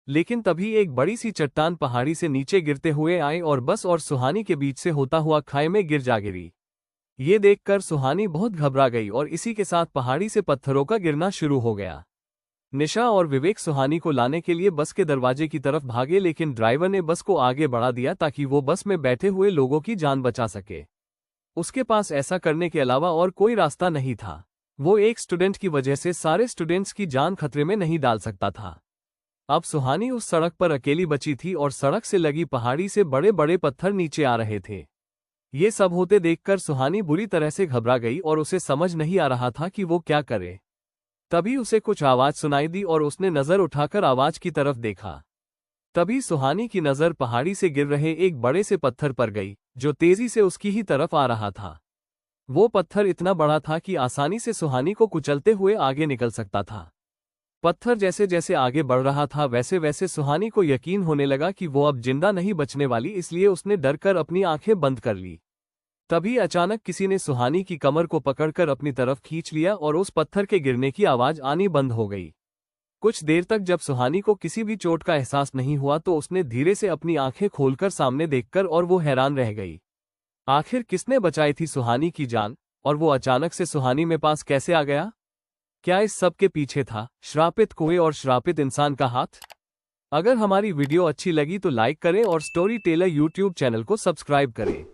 लेकिन तभी एक बड़ी सी चट्टान पहाड़ी से नीचे गिरते हुए आई और बस और सुहानी के बीच से होता हुआ खाई में गिर जा गिरी। ये देखकर सुहानी बहुत घबरा गई और इसी के साथ पहाड़ी से पत्थरों का गिरना शुरू हो गया। निशा और विवेक सुहानी को लाने के लिए बस के दरवाजे की तरफ भागे, लेकिन ड्राइवर ने बस को आगे बढ़ा दिया ताकि वो बस में बैठे हुए लोगों की जान बचा सके। उसके पास ऐसा करने के अलावा और कोई रास्ता नहीं था। वो एक स्टूडेंट की वजह से सारे स्टूडेंट्स की जान खतरे में नहीं डाल सकता था। अब सुहानी उस सड़क पर अकेली बची थी और सड़क से लगी पहाड़ी से बड़े बड़े पत्थर नीचे आ रहे थे। ये सब होते देखकर सुहानी बुरी तरह से घबरा गई और उसे समझ नहीं आ रहा था कि वो क्या करे। तभी उसे कुछ आवाज सुनाई दी और उसने नजर उठाकर आवाज की तरफ देखा। तभी सुहानी की नजर पहाड़ी से गिर रहे एक बड़े से पत्थर पर गई, जो तेजी से उसकी ही तरफ आ रहा था। वो पत्थर इतना बड़ा था कि आसानी से सुहानी को कुचलते हुए आगे निकल सकता था। पत्थर जैसे जैसे आगे बढ़ रहा था वैसे वैसे सुहानी को यकीन होने लगा कि वो अब जिंदा नहीं बचने वाली, इसलिए उसने डर कर अपनी आंखें बंद कर ली। तभी अचानक किसी ने सुहानी की कमर को पकड़कर अपनी तरफ खींच लिया और उस पत्थर के गिरने की आवाज आनी बंद हो गई। कुछ देर तक जब सुहानी को किसी भी चोट का एहसास नहीं हुआ तो उसने धीरे से अपनी आंखें खोलकर सामने देखकर और वो हैरान रह गई। आखिर किसने बचाई थी सुहानी की जान, और वो अचानक से सुहानी में पास कैसे आ गया? क्या इस सब के पीछे था श्रापित कुएं और श्रापित इंसान का हाथ? अगर हमारी वीडियो अच्छी लगी तो लाइक करें और स्टोरी टेलर यूट्यूब चैनल को सब्सक्राइब करें।